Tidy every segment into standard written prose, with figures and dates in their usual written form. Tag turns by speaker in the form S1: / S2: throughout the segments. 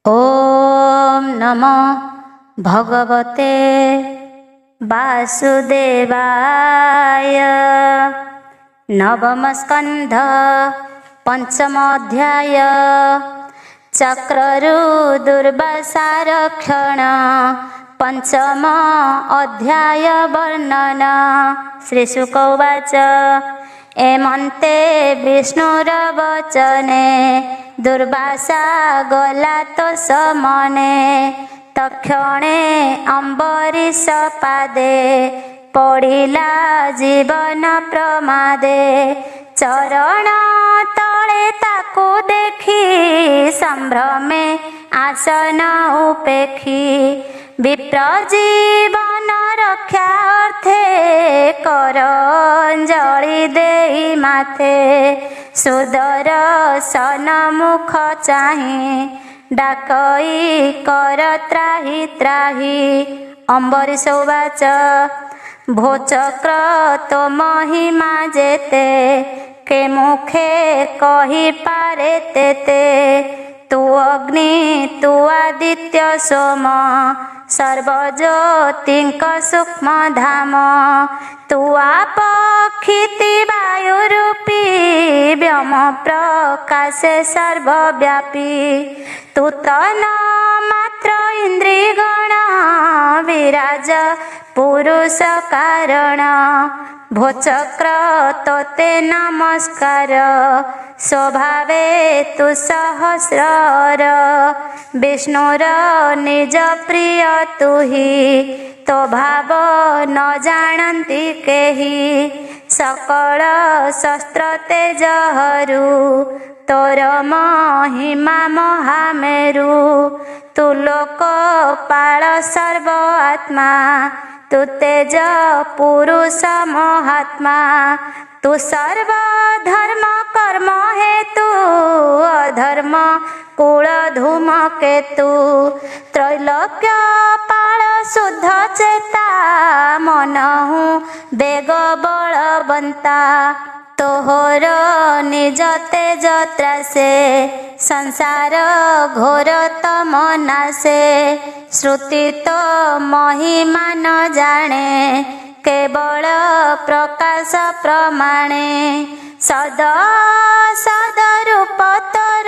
S1: ओम नमो भगवते वासुदेवाय। नवम स्कंध पंचम अध्याय। चक्ररु दुर्वासारक्षण पंचम अध्याय वर्णन। श्रीशुक उवाच एमन्ते विष्णुर वचने दुर्वासा गला तो समने। तक्षणे अम्बरीश पादे पड़िला जीवन प्रमादे। चरण तले ताकू देखी संभ्रमे आसन उपेक्षी। विप्र जीवन रक्षार्थे कर अंजलि देई माथे। सुदर सन्मुख चाहि डाकई कर त्राहि त्राहि। अम्बरीश उवाच भोचक्र तो महिमा जेते के मुखे कहि पारे तेते। तू अग्नि तू आदित्य सोम सर्वज्योतिंक सूक्ष्म धाम। तू आप क्षिति वायु रूपी व्योम प्रकाशे सर्वव्यापी। तू तन मात्र इंद्रियगण विराज पुरुष कारण। भोचक्र तोते नमस्कार स्वभावे तु सहस्रर। विष्णुर निज प्रिय तुहि तो भाव न जानती केहि। सकल शस्त्र तेज हरू तोर महिमा महामेरु। तू लोकपाल सर्व आत्मा तू तेज पुरुष महात्मा। तू सर्व धर्म कर्म हेतु अधर्म कुल धूम केतु। त्रैलोक्य पाल शुद्ध चेता मनहु बेग बलवंता। तोहर निज तेज त्रासे संसार घोर तम नासे। श्रुति तो महिमा न जाने केवल प्रकाश प्रमाणे। सद सद रूप तोर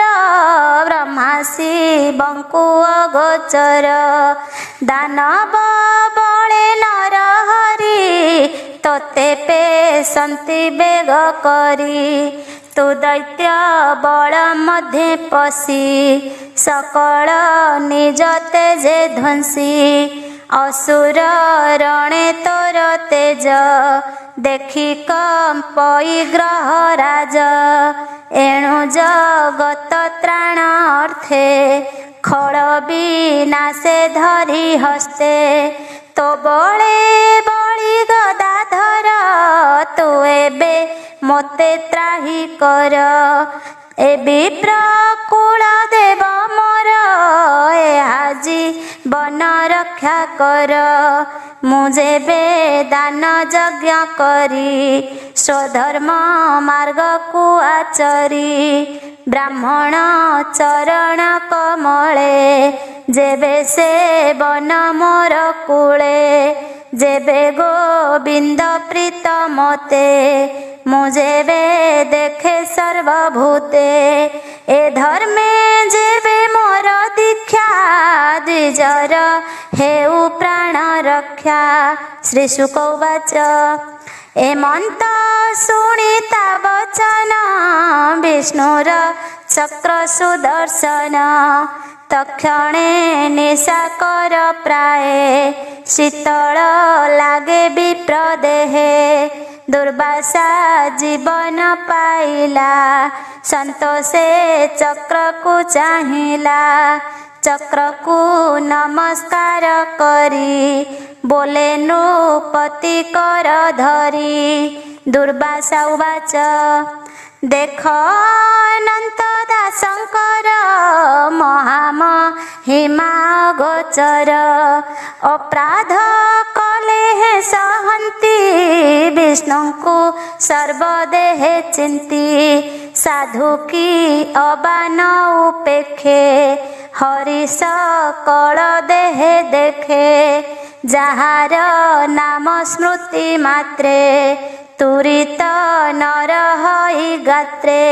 S1: ब्रह्मासी बंकु अगोचर। दानव बळे नर हरि तोते पे संति बेग करी। तू दैत्य बल मध्य पशी सकल निज तेजे ध्वंसी। असुर रणे तोर तेज देखी कंपई ग्रह राज। एणु जगत त्राण अर्थे खल विनाशे धरी हस्ते। तो बळे बळी गदाधर तू एबे मोते त्राहि कर। ए विप्र कुल देव मोर आजी वन रक्षा कर। मुझे दान यज्ञ करी स्वधर्म मार्ग को आचरी। ब्राह्मण चरण कमले जेबे से वन मोर कूले। जेबे गोविंद प्रीत मते मुझे देखे सर्वभूते। ए धर्मे जेबे मोर दीक्षा द्विजर हेउ प्राण रक्षा। श्रीशुक उवाच एमंत शुणिता वचन विष्णुर चक्र सुदर्शन। तक्षणे निशाकर प्राय शीतल लागे विप्र देहे। दुर्वासा जीवन पाइला संतोषे चक्र को चाहिला। चक्र को नमस्कार करी बोले नृपति कर धरी। दुर्वासा उवाच देख अनंत दासंकर महामहिमा गोचर। अपराध कले हे सहन्ति विष्णु को सर्वदेहे चिंती। साधु की अबान उपेक्षे हरि सकल देहे देखे जाहार नाम स्मृति मात्रे तुरित नर हई गात्रे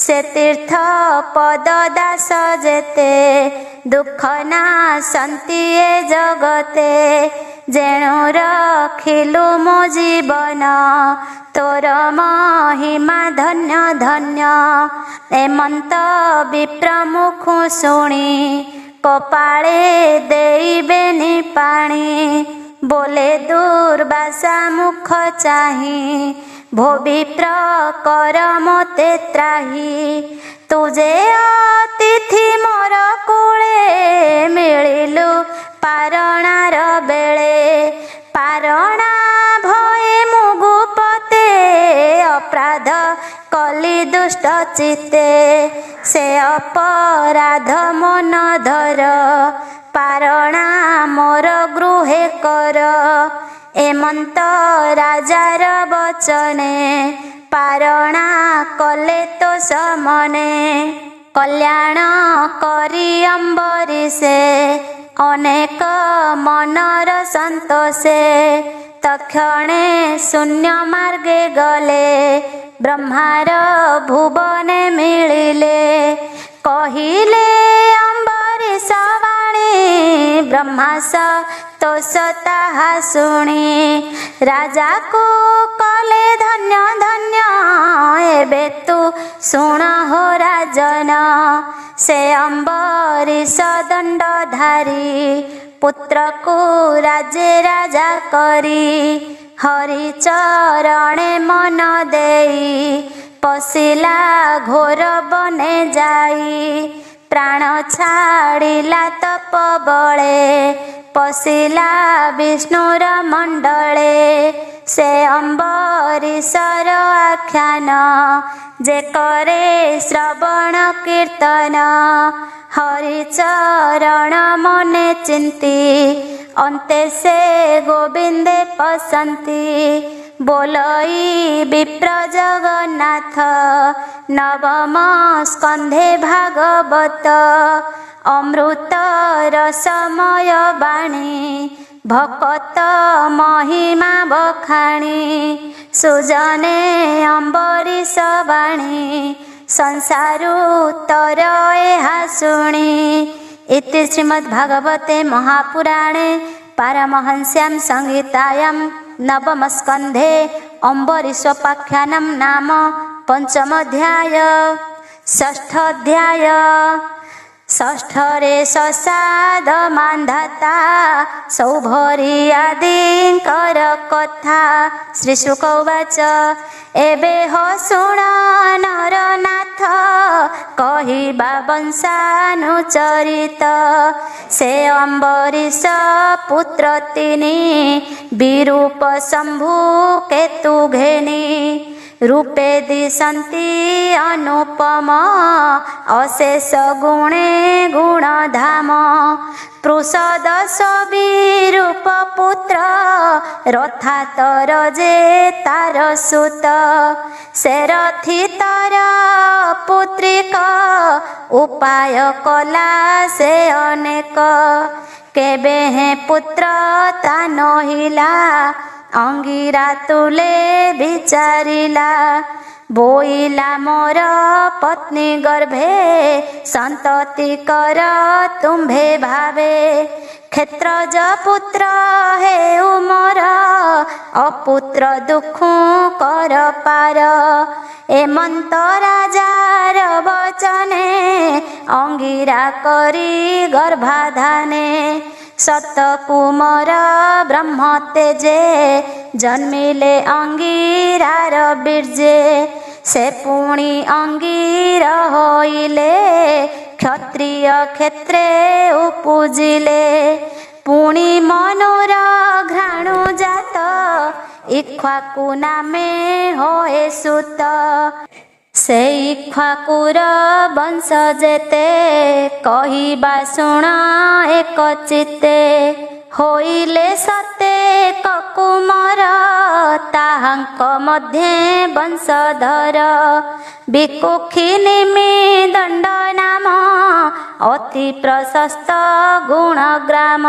S1: से तीर्थ पद दास जेते दुख नाशंति ए जगते जेणु रखिलु मो जीवन तोर महिमा धन्य धन्य एमंत विप्रमुख शुणी कपाळे देइबेनि पाणी बोले दुर्वासा मुख चाही भो विप्र कर मोते त्राही तुझे अतिथि मोर कूळे मिलिलु पारणार बेळे पारणा भये मुगुपते अपराध कली दुष्ट चित्ते से अपराध मन धर पारणा मोर गृहे कर एमंत राजार बचने पारणा कले तो समने कल्याण करी अम्बरीशे अनेक मनर संतोषे तक्षणे शून्य मार्गे गले ब्रह्मार भुवने मिलिले कहिले अम्बरीश वाणी ब्रह्मास तोष ताहा शुणी राजा को कले धन्य धन्य एबे तू शुण हो राजन से अम्बरीश दंडधारी पुत्र को राजे राजा करी हरि चरणे मन देई पशिला घोर बने जाई प्राण छाड़िला तप बळे पशिला विष्णुर मंडले से अम्बरीशर आख्यान जे करे श्रवण कीर्तन हरिचरण मने चिंती अंते से गोविंदे पसंती बोलई विप्र जगन्नाथ नवम स्कंधे भागवत अमृत रसमय वाणी भकत महिमा बखाणी सुजने अम्बरीश वाणी संसारु तर एहा शुणी इति श्रीमद्भागवते महापुराणे पारमहंस्यां संहितायां नवम स्कंधे अम्बरीशोपाख्यानं नाम पंचमोऽध्याय षष्ठाध्याय षष्ठरे ससाद मान्धाता सौभरी आदिंकर कथा श्रीशुक उवाच एबे हो शुण नरनाथ कहिबा वंशानुचरित से अम्बरीश पुत्र तिनि विरूप शंभु केतु घेनि रूपे दिशन्ति अनुपम अशेष गुणे गुणधाम पृषदश विरूप पुत्र रथातर जे तार सुत से रथी तार पुत्रिक उपाय कला से अनेक केबे हे पुत्र ता नहिला अंगिरा तुले विचारिला बोइला मोर पत्नी गर्भे संतति कर तुम्भे भावे क्षेत्रज पुत्र हे उमर अपुत्र दुख कर पार एमंत राजार वचने अंगिरा करी गर्भाधाने सतकुमर ब्रह्म तेजे जन्मिले अंगिरार बीर्जे से पुणी अंगिर होइले क्षत्रिय क्षेत्रे उपुजिले पुणी मनोर घ्राणु जात इक्ष्वाकु नामे होए सुत से इक्ष्वाकुर वंश जेते कहिबा शुण एक चित्ते होइले सते କକୁମର ତାହାଙ୍କ ମଧ୍ୟେ ବଂଶଧର। ବିକୁକ୍ଷିନୀ ଦଣ୍ଡ ନାମ ଅତି ପ୍ରଶସ୍ତ ଗୁଣଗ୍ରାମ।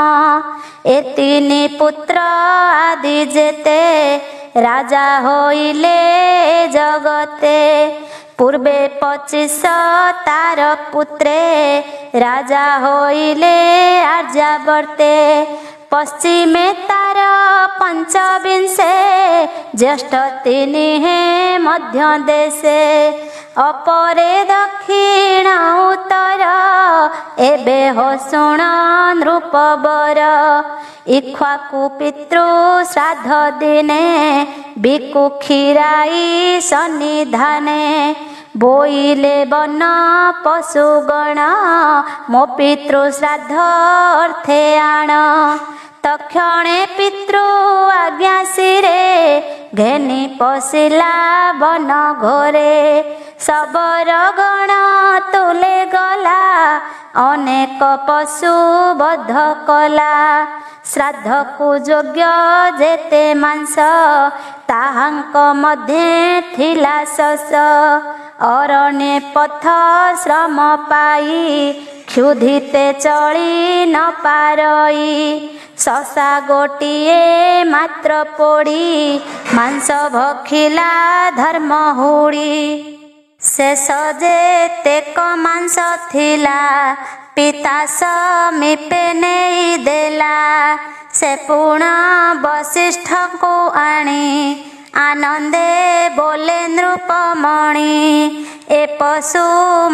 S1: ଏ ତିନି ପୁତ୍ର ଆଦି ଯେତେ ରାଜା ହୋଇଲେ ଜଗତେ। ପୂର୍ବେ 25 ତାର ପୁତ୍ରେ ରାଜା ହୋଇଲେ ଆର୍ଯ୍ୟାବର୍ତ୍ତେ। ପଶ୍ଚିମେ ତାର 25 ଜ୍ୟେଷ୍ଠ 3 ହେ ମଧ୍ୟ ଦେଶେ। ଅପରେ ଦକ୍ଷିଣ ଉତ୍ତର ଏବେ ହୋ ଶୁଣ ନୃପବର। ଇକ୍ଷ୍ୱାକୁ ପିତୃ ଶ୍ରାଦ୍ଧ ଦିନେ ବିକୁକ୍ଷୀରାଇ ସନ୍ନିଧାନେ। ବୋଇଲେ ବନ ପଶୁଗଣ ମୋ ପିତୃ ଶ୍ରାଦ୍ଧ ଅର୍ଥେ ଆଣ। ତକ୍ଷଣେ ପିତୃ ଆଜ୍ଞା ଶିରେ ଘେନି ପଶିଲା ବନ ଘୋରେ। ଶବର ଗଣ ତୁଲେ ଗଲା ଅନେକ ପଶୁ ବଧ କଲା। ଶ୍ରାଦ୍ଧକୁ ଯୋଗ୍ୟ ଯେତେ ମାଂସ ତାହାଙ୍କ ମଧ୍ୟେ ଥିଲା ଶସ। ଅରଣ୍ୟ ପଥ ଶ୍ରମ ପାଇ କ୍ଷୁଧିତେ ଚଳି ନ ପାରଇ। ଶସା ଗୋଟିଏ ମାତ୍ର ପୋଡ଼ି ମାଂସ ଭକ୍ଷିଲା ଧର୍ମ ହୁଡ଼ି। ଶେଷ ଯେତେକ ମାଂସ ଥିଲା ପିତା ସମୀପେ ନେଇ ଦେଲା। ସେ ପୁଣ ବଶିଷ୍ଠଙ୍କୁ ଆଣି ଆନନ୍ଦେ ବୋଲେ ନୃପମଣି। ଏ ପଶୁ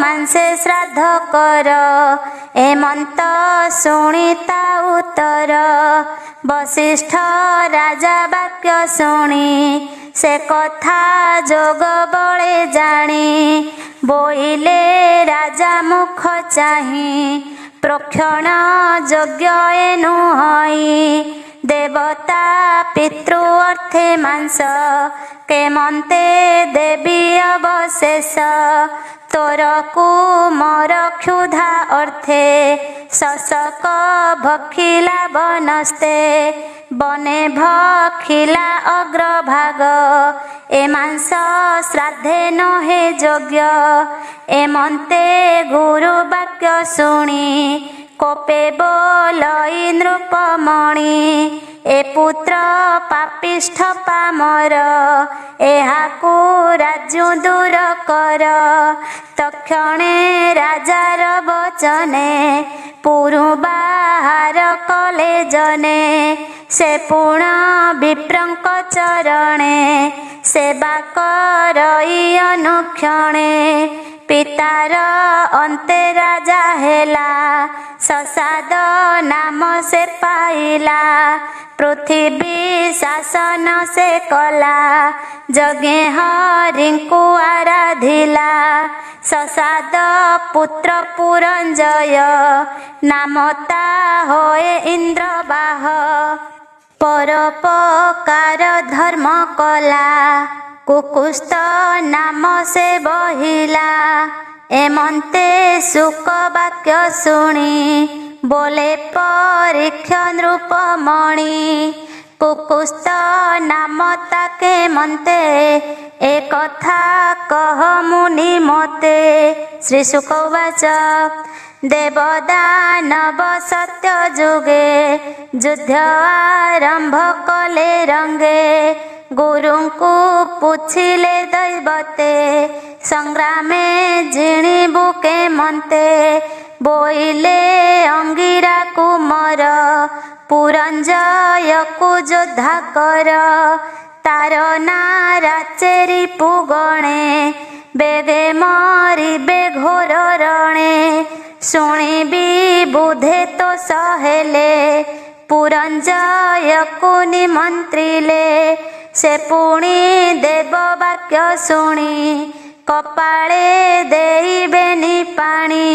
S1: ମାଂସେ ଶ୍ରାଦ୍ଧ କର ଏମନ୍ତ ଶୁଣି ତା ଉତ୍ତର। ବଶିଷ୍ଠ ରାଜା ବାକ୍ୟ ଶୁଣି ସେ କଥା ଯୋଗ ବଳେ ଜାଣି। ବୋଇଲେ ରାଜା ମୁଖ ଚାହିଁ ପ୍ରୋକ୍ଷଣ ଯୋଗ୍ୟ ଏନୁ ହଇ। ଦେବତା ପିତୃ ଅର୍ଥେ ମାଂସ କେମନ୍ତେ ଦେବି ଅବଶେଷ। ତୋର କୁମର କ୍ଷୁଧା ଅର୍ଥେ ଶଶକ ଭକ୍ଷିଲା ବନସ୍ତେ। ବନେ ଭକ୍ଷିଲା ଅଗ୍ରଭାଗ ଏ ମାଂସ ଶ୍ରାଦ୍ଧେ ନୁହେଁ ଯୋଗ୍ୟ। ଏମନ୍ତେ ଗୁରୁ ବାକ୍ୟ ଶୁଣି କୋପେ ବୋଲଇ ନୃପମଣି। ଏ ପୁତ୍ର ପାପିଷ୍ଠ ପାମର ଏହାକୁ ରାଜୁ ଦୂର କର। ତକ୍ଷଣେ ରାଜାର ବଚନେ ପୁରୁ ବାହାର କଲେ ଜନେ। ସେ ପୁଣ ବିପ୍ରଙ୍କ ଚରଣେ ସେବା କରଇ ଅନୁକ୍ଷଣେ। ପିତାର ଅନ୍ତେ ରାଜା ହେଲା ସସାଦ ନାମ ସେ ପାଇଲା। ପୃଥିବୀ ଶାସନ ସେ କଲା ଯଜ୍ଞେ ହରିଙ୍କୁ ଆରାଧିଲା। ସସାଦ ପୁତ୍ର ପୁରଞ୍ଜୟ ନାମ ତା ହୋଏ ଇନ୍ଦ୍ରବାହ। ପରୋପକାର ଧର୍ମ କଲା କୁକୁସ୍ଥ ନାମ ସେ ବହିଲା। ଏମନ୍ତେ ଶୁକ ବାକ୍ୟ ଶୁଣି ବୋଲେ ପରୀକ୍ଷ ନୃପମଣି। କୁକୁସ୍ଥ ନାମ ତାକେ ମନ୍ତେ ଏ କଥା କହ ମୁନି ମତେ। ଶ୍ରୀ ଶୁକ ଉବାଚ ଦେବଦାନବ ସତ୍ୟ ଯୁଗେ ଯୁଦ୍ଧ ଆରମ୍ଭ କଲେ ରଙ୍ଗେ। ଗୁରୁଙ୍କୁ ପୁଛିଲେ ଦୈବତେ ସଂଗ୍ରାମେ ଜିଣିବୁ କେମନ୍ତେ। ବୋଇଲେ ଅଙ୍ଗିରା କୁମର ପୁରଞ୍ଜୟକୁ ଯୋଦ୍ଧା କର। ତାର ନାରା ଚେରି ପୁଗଣେ ବେଗେ ମରିବେ ଘୋର ରଣେ। ଶୁଣିବି ବୁଧେ ତ ସହେଲେ ପୁରଞ୍ଜୟକୁ ନିମନ୍ତ୍ରିଲେ। ସେ ପୁଣି ଦେବ ବାକ୍ୟ ଶୁଣି କପାଳେ ଦେଇବେନି ପାଣି।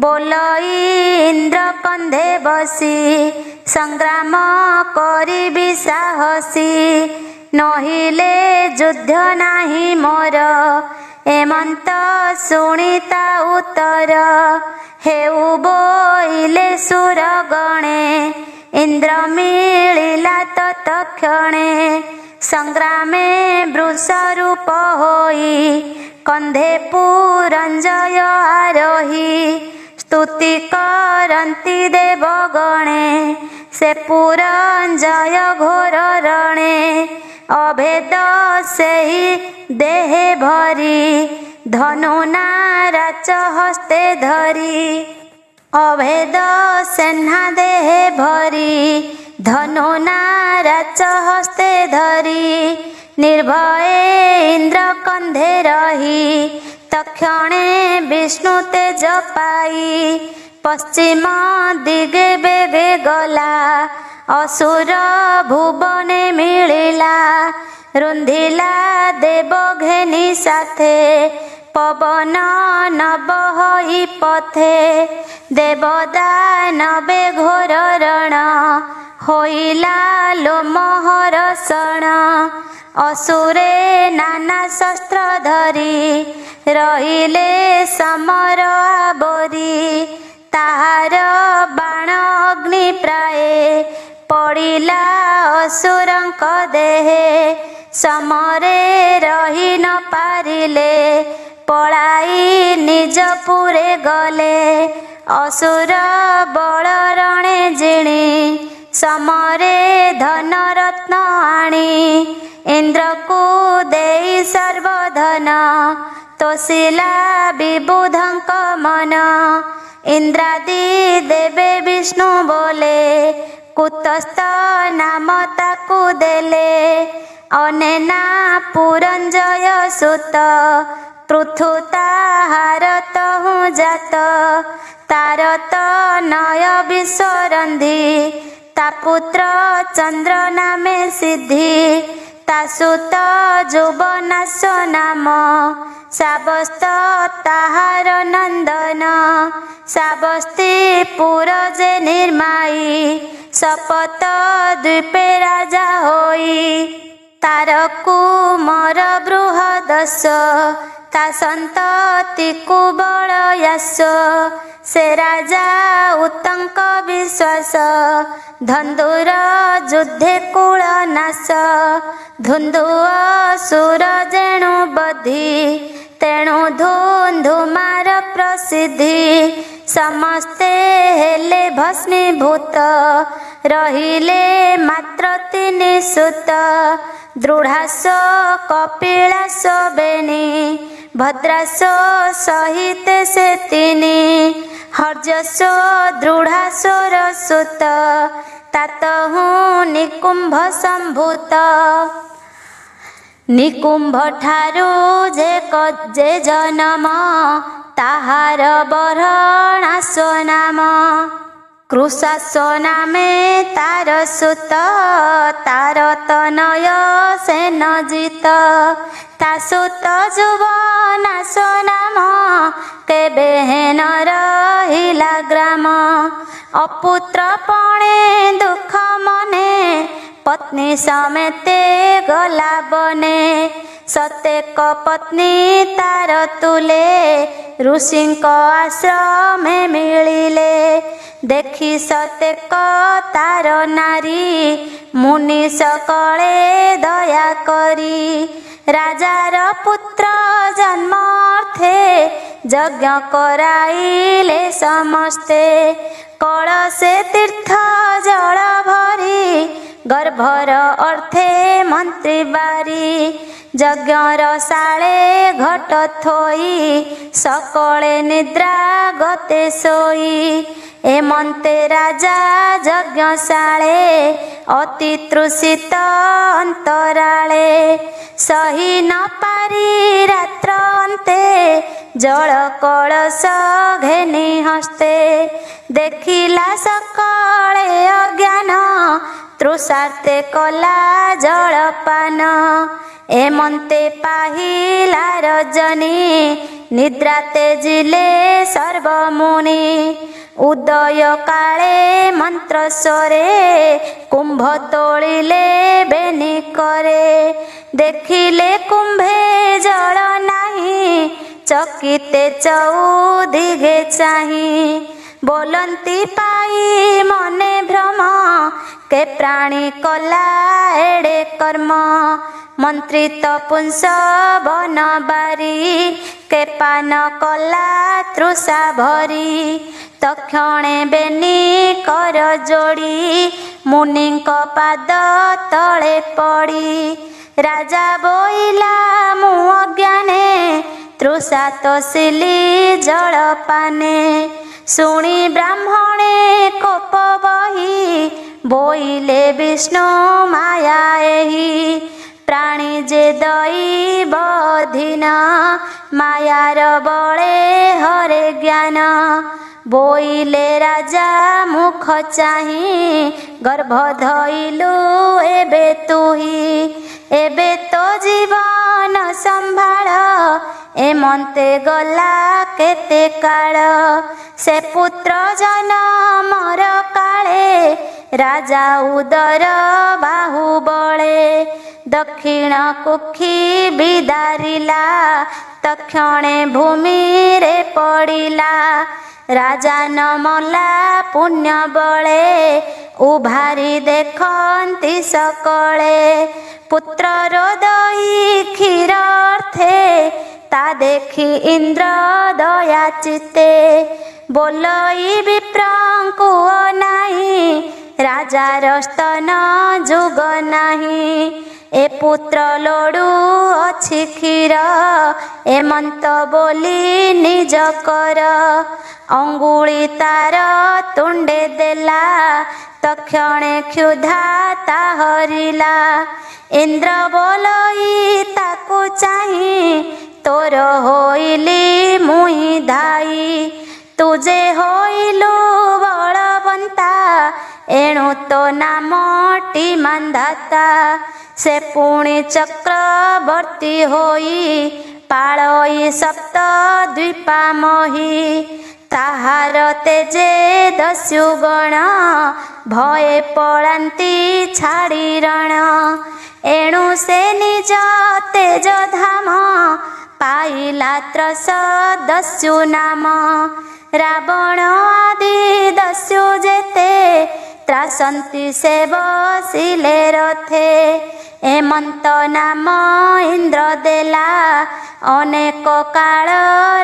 S1: ବୋଲଇ ଇନ୍ଦ୍ର କନ୍ଧେ ବସି ସଂଗ୍ରାମ କରିବି ସାହସୀ। ନହିଲେ ଯୁଦ୍ଧ ନାହିଁ ମୋର ଏମନ୍ତ ଶୁଣି ତା ଉତ୍ତର। ହେଉ ବୋଇଲେ ସୁର ଗଣେ ଇନ୍ଦ୍ର ମିଳିଲା ତତ୍କ୍ଷଣେ ସଂଗ୍ରାମେ ବୃଷ ରୂପ ହୋଇ କନ୍ଧେ ପୁରଞ୍ଜୟ ଆରୋହି ସ୍ତୁତି କରନ୍ତି ଦେବଗଣେ ସେ ପୁରଞ୍ଜୟ ଘୋର ରଣେ ଅଭେଦ ସେହି ଦେହେ ଭରି ଧନୁ ନାରାଚ ହସ୍ତେ ଧରି ଅଭେଦ ସେନା ଦେହେ ଭରି ଧନୁ ନାରାଚ ହସ୍ତେ ଧରି ନିର୍ଭୟେ ଇନ୍ଦ୍ର କନ୍ଧେ ରହି ତକ୍ଷଣେ ବିଷ୍ଣୁ ତେଜ ପାଇ ପଶ୍ଚିମ ଦିଗେ ବେଗେ ଗଲା ଅସୁର ଭୁବନେ ମିଳିଲା ରୁନ୍ଧିଲା ଦେବ ଘେନି ସାଥେ ପବନ ନବ ହୋଇ ପଥେ ଦେବଦାନବେ ଘୋର ରଣ ହୋଇଲା ଲୋମହର ଶଣ ଅସୁରେ ନାନା ଶସ୍ତ୍ର ଧରି ରହିଲେ ସମର ଆବରି ତାହାର ବାଣ ଅଗ୍ନି ପ୍ରାୟେ ପଡ଼ିଲା ଅସୁରଙ୍କ ଦେହେ ସମରେ ରହି ନ ପାରିଲେ ପଳାଇ ନିଜପୁରେ ଗଲେ ଅସୁର ବଳ ରଣେ ଜିଣି ସମରେ ଧନରତ୍ନ ଆଣି ଇନ୍ଦ୍ରକୁ ଦେଇ ସର୍ବଧନ ତୋଷିଲା ବିବୁଧଙ୍କ ମନ ଇନ୍ଦ୍ରାଦି ଦେବେ ବିଷ୍ଣୁ ବୋଲେ କୁତସ୍ଥ ନାମ ତାକୁ ଦେଲେ ଅନେନା ପୁରଞ୍ଜୟ ସୁତ ପୃଥୁ ତାହାର ତହୁଁ ଜାତ ତାର ତ ନୟ ବିଶ୍ୱରନ୍ଧି ତା ପୁତ୍ର ଚନ୍ଦ୍ର ନାମେ ସିଦ୍ଧି ତା ସୁତ ଯୁବନାଶ ନାମ ସାବସ୍ତ ତାହାର ନନ୍ଦନ ସାବସ୍ତୀ ପୁର ଯେ ନିର୍ମାଇ ଶପଥ ଦ୍ୱୀପେ ରାଜା ହୋଇ ତାର କୁମର ବୃହଦଶ ତା ସନ୍ତତିକୁ ବଳୟାସ ସେ ରାଜା ଉତ୍ତଙ୍କ ବିଶ୍ୱାସ ଧନ୍ଦୁର ଯୁଦ୍ଧେ କୁଳ ନାଶ ଧୁନ୍ଧୁଅ ସୁର ଯେଣୁ ବଧି ତେଣୁ ଧୁନ୍ଧୁମାର ପ୍ରସିଦ୍ଧି ସମସ୍ତେ ହେଲେ ଭସ୍ମୀଭୂତ ରହିଲେ ମାତ୍ର ତିନି ସୁତ ଦୃଢ଼ାସ କପିଳାସ ବେଣୀ ଭଦ୍ରାସ ସହିତେ ସେ ତିନି ହର୍ଯସ ଦୃଢ଼ାସର ସୁତ ତାତହୁଁ ନିକୁମ୍ଭ ସମ୍ଭୂତ ନିକୁମ୍ଭ ଠାରୁ ଯେ ଜନମ ତାହାର ବରଣାସ ନାମ କୃଶାସ ନାମେ ତାର ସୁତ ତାର ତନୟ ସେନ ଜିତ ତା ସୁତ ଯୁବନାଶ ନାମ କେବେ ହେନ ରହିଲା ଗ୍ରାମ ଅପୁତ୍ର ପଣେ ଦୁଃଖ ମନେ ପତ୍ନୀ ସମେତେ ଗଲା ବନେ ସତେକ ପତ୍ନୀ ତାର ତୁଲେ ଋଷିଙ୍କ ଆଶ୍ରମେ ମିଳିଲେ ଦେଖି ସତେକ ତାର ନାରୀ ମୁନି ସକଳେ ଦୟା କରି ରାଜାର ପୁତ୍ର ଜନ୍ମ ଅର୍ଥେ ଯଜ୍ଞ କରାଇଲେ ସମସ୍ତେ କଳସେ ତୀର୍ଥ ଜଳ ଭରି ଗର୍ଭର ଅର୍ଥେ ମନ୍ତ୍ରୀ ବାରି ଯଜ୍ଞର ଶାଳେ ଘଟ ଥୋଇ ସକଳେ ନିଦ୍ରା ଗତେ ଶୋଇ ଏମନ୍ତେ ରାଜା ଯଜ୍ଞଶାଳେ ଅତି ତୃଷିତ ଅନ୍ତରାଳେ ସହି ନ ପାରି ରାତ୍ର ଅନ୍ତେ ଜଳ କଳସ ଘେନି ହସ୍ତେ ଦେଖିଲା ସକଳେ ଅଜ୍ଞାନ ତୃଷାର୍ତେ କଲା ଜଳପାନ ଏମନ୍ତେ ପାହିଲା ରଜନୀ ନିଦ୍ରା ତେଜିଲେ ସର୍ବମୁନି ଉଦୟ କାଳେ ମନ୍ତ୍ର ସ୍ୱରେ କୁମ୍ଭ ତୋଳିଲେ ବେନି କରେ ଦେଖିଲେ କୁମ୍ଭେ ଜଳ ନାହିଁ ଚକିତେ ଚଉଦିଗେ ଚାହିଁ बोलंती पाई मने भ्रम के प्राणी कला एड़े कर्म मंत्री तपुंस बनबारी के पान कला तृषा भरी तक्षणे बेनी कर जोड़ी मुनिंक पाद तले पड़ी राजा बोइला मु अज्ञाने तृषा तोसिली जल पाने शुणी ब्राह्मणे कोप बही बोइले विष्णु माया एही प्राणी जे दैव अधीन मायार बळे हरे ज्ञान बोइले राजा मुख चाही गर्भ धइलु एबे तुही एबे तो जीवन संभाळ एमंते गला केते काळ से पुत्र जनमर काळे राजा उदर बाहुबळे दक्षिण कुक्षी बिदारिला तक्षणे भूमि रे पड़िला राजा न मला पुण्य बळे उभारी देखंती सकळे पुत्र रोदई क्षीर अर्थे ता देखी इंद्र दया चित्ते बोलई विप्रंकु नाही राजार स्तन जुग नाही ए पुत्र लोडू अछि क्षीर एमंत बोली निज कर अंगुली तार तुंडे देला तक्षणे क्षुधा ता हरिला इंद्र बोलई ताकू चाही तोर होइली मुई धाई तुझे होइलु बलवंता एणु तो नामटी मांधाता से पुणी चक्रवर्ती होई पाळई सप्त द्वीपा मोही ताहार तेजे दस्यु गण भये पଳାନ୍ତି छाड़ी रण एणु से निज तेज धाम पाइला त्रस दस्यु नाम रावण आदि दस्यु जेते त्रासंती से बसिले रथे एमंत नाम इंद्र देला अनेक काल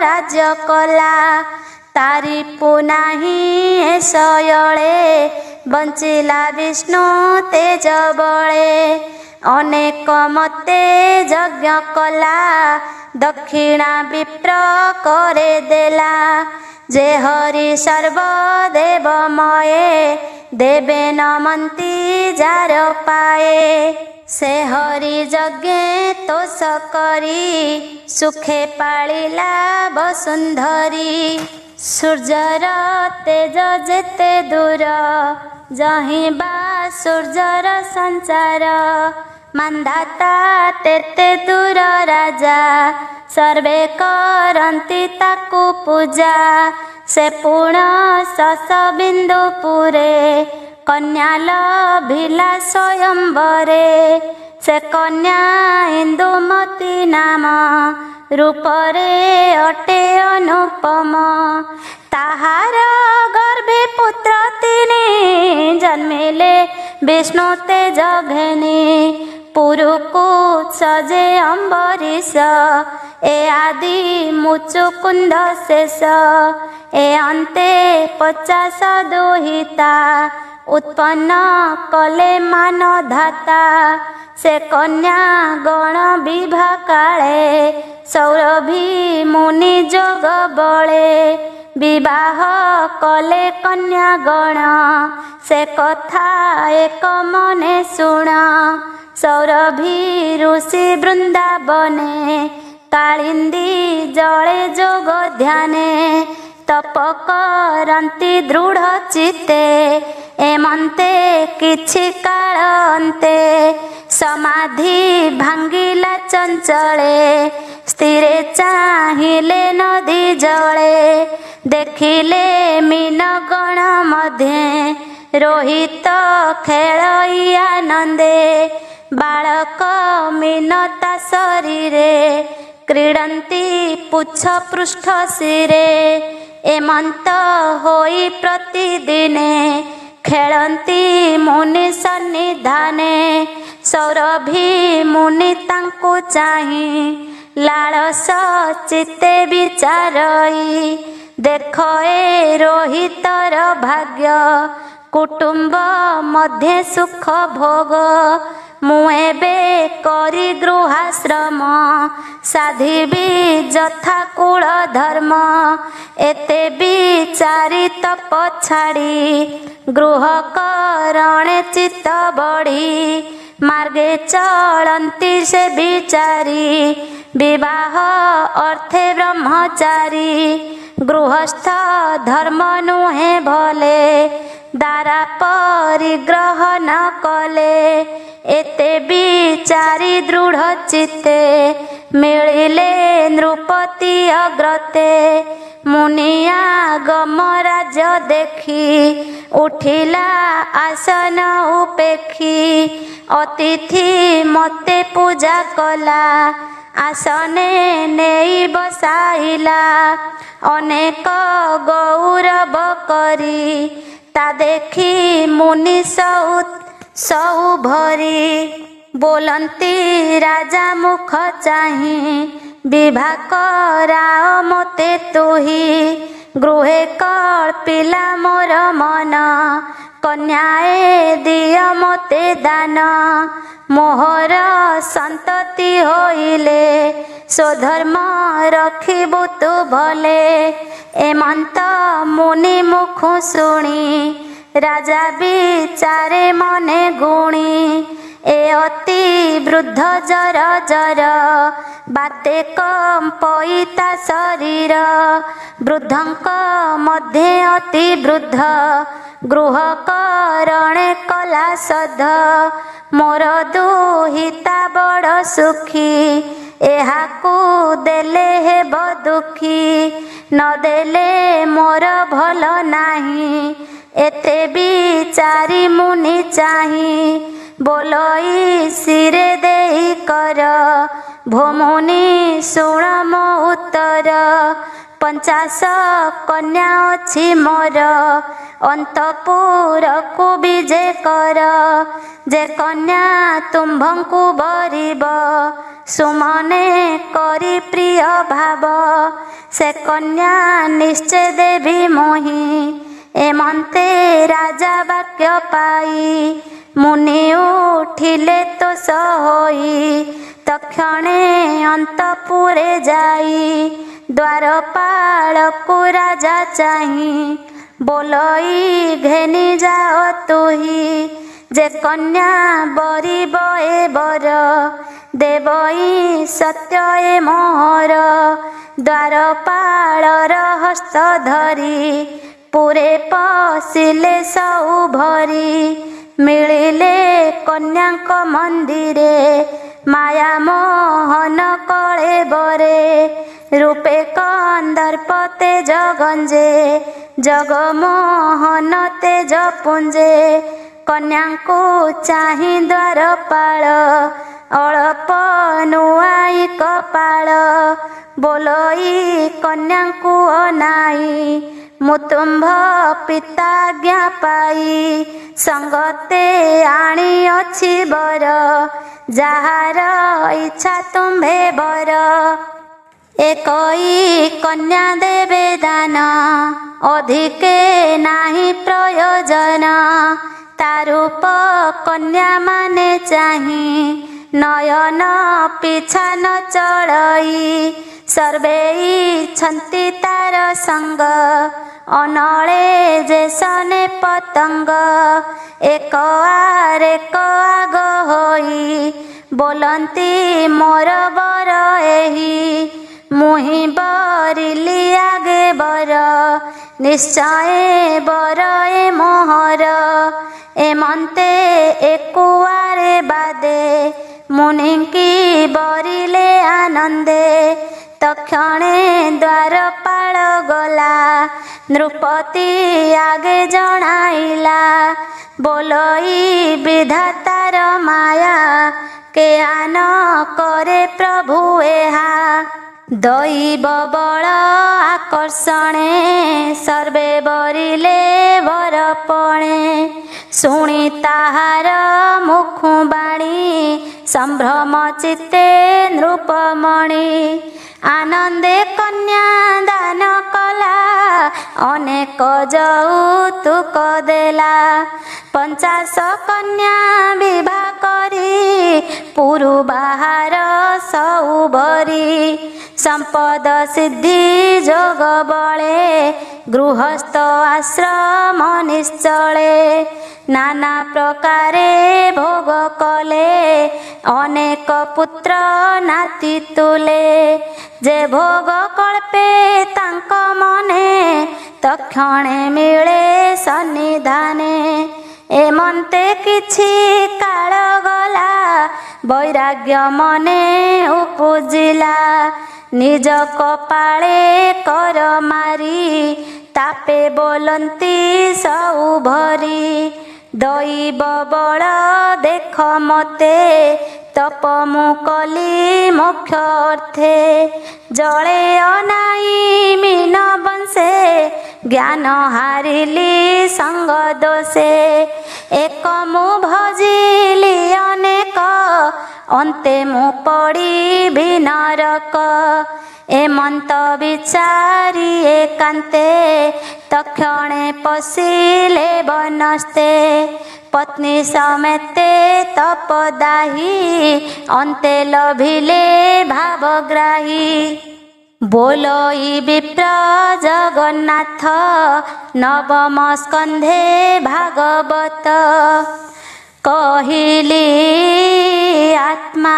S1: राज्य कला तारी पुनाही शयळे बंचिला विष्णु तेज बळे अनेक मते यज्ञ कला दक्षिणा विप्र करे देला जे हरि सर्वदेवमये देवे नमंती जार पाए से हरि यज्ञे तोष करी सुखे पाଳିला वसुंधरी सूर्यर तेज जेते दूर जहीं बा सूर्यर संचार मांधाता तेते दूर राजा सर्वे करंती ताकू पूजा से पूर्ण सस बिंदु पुरे कन्या लभिला स्वयंवरे से कन्या इंदुमती नाम रूपरे अटे अनुपम ताहार गर्भे पुत्र तिनी जन्मिले विष्णु तेज घेनी पुरुकु सजे अम्बरीश ए आदि मुचुकुंद शेष ए अंते 50 दुहिता उत्पन्न कले मान धाता से कन्या गण विभा काले सौरभी मुनि जोग बळे विवाह कले कन्या गण से कथा एक मने शुण सौरभी ऋषि वृंदावने कालिंदी जले जोग ध्याने तप करंती दृढ़ चित्ते एमंते किछि काल अंते समाधि भांगिला चंचले स्थिरे चाहिले नदी जले देखिले मीन गण मध्ये रोहित खेलई आनंदे बालक मीनता शरीरे क्रीडंती पुच्छ पृष्ठ शिरे ଏମନ୍ତ ହୋଇ ପ୍ରତିଦିନେ ଖେଳନ୍ତି ମୁନି ସନ୍ନିଧାନେ। ସୌରଭୀ ମୁନି ତାଙ୍କୁ ଚାହିଁ ଲାଳସ ଚିତ୍ତେ ବିଚାରଇ। ଦେଖ ଏ ରୋହିତର ଭାଗ୍ୟ କୁଟୁମ୍ବ ମଧ୍ୟେ ସୁଖ ଭୋଗ। ମୁଁ ଏବେ କରି ଗୃହାଶ୍ରମ ସାଧିବି ଯଥା କୁଳ ଧର୍ମ। ଏତେ ବିଚାରି ତପ ଛାଡ଼ି ଗୃହ କରଣେ ଚିତ୍ତ ବଢ଼ି। ମାର୍ଗେ ଚଳନ୍ତି ସେ ବିଚାରି ବିବାହ ଅର୍ଥେ ବ୍ରହ୍ମଚାରୀ। ଗୃହସ୍ଥ ଧର୍ମ ନୁହେଁ ଭଲେ ଦାରା ପରିଗ୍ରହ ନ କଲେ। ଏତେ ବିଚାରି ଦୃଢ଼ ଚିତ୍ତେ ମିଳିଲେ ନୃପତି ଅଗ୍ରତେ। ମୁନିଆ ଗମରାଜ ଦେଖି ଉଠିଲା ଆସନ ଉପେକ୍ଷି। ଅତିଥି ମୋତେ ପୂଜା କଲା ଆସନେ ନେଇ ବସାଇଲା। ଅନେକ ଗୌରବ କରି ତା ଦେଖି ମୁନି ସଉ ଭରି। ବୋଲନ୍ତି ରାଜା ମୁଖ ଚାହିଁ ବିଭା କରାଅ ମୋତେ ତୁହି। ଗୃହେ କଳ୍ପିଲା ମୋର ମନ କନ୍ୟାଏ ଦିଅ ମୋତେ ଦାନ। ମୋହର ସନ୍ତତି ହୋଇଲେ ସ୍ୱଧର୍ମ ରଖିବୁ ତୁ ଭଲେ। ଏମନ୍ତ ମୁନି ମୁଖୁ ଶୁଣି ରାଜା ବିଚାରେ ମନେ ଗୁଣି। ଏ ଅତି ବୃଦ୍ଧ ଜର ଜର ବାତେ କମ୍ପଇ ତା ଶରୀର। ବୃଦ୍ଧଙ୍କ ମଧ୍ୟେ ଅତି ବୃଦ୍ଧ ଗୃହ କରଣେ କଲା ସଧ। ମୋର ଦୁହିତା ବଡ଼ ସୁଖୀ ଏହାକୁ ଦେଲେ ହେବ ଦୁଃଖୀ। ନ ଦେଲେ ମୋର ଭଲ ନାହିଁ ଏତେ ବିଚାରି ମୁନି ଚାହିଁ। ବୋଲଇ ଶିରେ ଦେଇ କର ଭୋମୁନି ଶୁଣ ମୋ ଉତ୍ତର। 50 କନ୍ୟା ଅଛି ମୋର ଅନ୍ତପୁରକୁ ବିଜେ କର। ଯେ କନ୍ୟା ତୁମ୍ଭଙ୍କୁ ବରିବ ସୁମନେ କରି ପ୍ରିୟ ଭାବ। ସେ କନ୍ୟା ନିଶ୍ଚୟ ଦେବି ମୋହି। ଏମନ୍ତେ ରାଜା ବାକ୍ୟ ପାଇ ମୁନି ଉଠିଲେ ତୋଷ ହୋଇ। ତକ୍ଷଣେ ଅନ୍ତପୁରେ ଯାଇ ଦ୍ୱାରପାଳକୁ ରାଜା ଚାହିଁ ବୋଲଇ ଘେନି ଯାଅ ତୁହି। ଯେ କନ୍ୟା ବରିବ ଏ ବର ଦେବଇ ସତ୍ୟ ଏ ମୋହର। ଦ୍ୱାରପାଳର ହସ୍ତ ଧରି ପୁରେ ପଶିଲେ ସଉ ଭରି। ମିଳିଲେ କନ୍ୟାଙ୍କ ମନ୍ଦିରେ ମାୟା ମୋହନ କଳେ ବରେ। ରୂପେ କନ୍ଦର୍ପ ତେଜ ଗଞ୍ଜେ ଜଗମୋହନ ତେଜ ପୁଞ୍ଜେ। କନ୍ୟାଙ୍କୁ ଚାହିଁ ଦ୍ୱାରପାଳ ଅଳପ ନୁଆଇ କପାଳ। ବୋଲଇ କନ୍ୟାଙ୍କୁ ଅନାଇ ମୁଁ ତୁମ୍ଭ ପିତା ଆଜ୍ଞା ପାଇ। ସଙ୍ଗତେ ଆଣିଅଛି ବର ଯାହାର ଇଚ୍ଛା ତୁମ୍ଭେ ବର। ଏକଇ କନ୍ୟା ଦେବେ ଦାନ ଅଧିକେ ନାହିଁ ପ୍ରୟୋଜନ। ତା ରୂପ କନ୍ୟା ମାନେ ଚାହିଁ ନୟନ ପିଛା ନ ଚଳଇ। ସର୍ବେ ଇଚ୍ଛନ୍ତି ତାର ସଙ୍ଗ ଅନଳେ ଯେ ସନେ ପତଙ୍ଗ। ଏକ ଆରେକ ଆଗ ହୋଇ ବୋଲନ୍ତି ମୋର ବର ଏହି। ମୁହିଁ ବରିଲି ଆଗେ ବର ନିଶ୍ଚୟ ବର ଏ ମୋହର। ଏମନ୍ତେ ଏକୁଆରେ ବାଦେ ମୁନିଙ୍କି ବରିଲେ ଆନନ୍ଦେ। ତକ୍ଷଣେ ଦ୍ୱାରପାଳ ଗଲା ନୃପତି ଆଗେ ଜଣାଇଲା। ବୋଲଇ ବିଧାତାର ମାୟା କେ ଆନ କରେ ପ୍ରଭୁ ଏହା। दैव बल आकर्षणे सर्वे बरिले वरपणे शुणी ताहार मुखु बाणी संभ्रम चित्ते नृपमणि आनंदे कन्या दान कला अनेक यौतुक देला 50 कन्या विवाह करी पुरु बाहार सौभरी संपद सिद्धि जोग बले गृहस्थ आश्रम निश्चले नाना प्रकारे भोग कले अनेक पुत्र नाती तुले जे भोग कल्पे तांक मने तक्षणे मिले सन्निधाने एमंते किछि काल गला वैराग्य मने उपजिला निज कपाळे कर मारी तापे बोलंती सौभरी दैव बल देख मते तप मु कली मोक्ष अर्थे जले अनाई मीन बंशे ज्ञान हारिली संग दोषे एक मु भजिली अनेक अन्ते मु पड़ी भी नरक एमंत विचारी एकांते तक्षणे पशिले वनस्ते पत्नी समेते तपदाही अन्ते लभिले भावग्राही बोलोई विप्र जगन्नाथ नवम स्कंधे भागवत कहिली आत्मा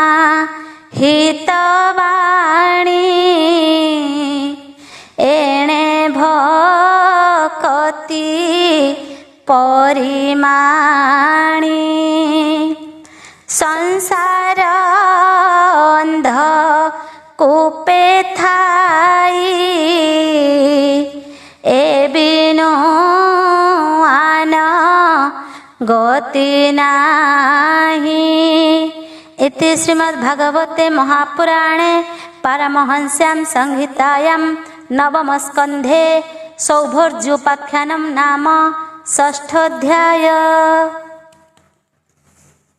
S1: हितवाणी एणे भक्ति परिमाणी संसार अंध कूपे थाई ए बिनु आन गति नाही। इति श्रीमद्भागवते महापुराणे पारमहंस्यां संहितायां नवम स्कन्धे सौभर्जोपाख्यानं नाम षष्ठोऽध्याय।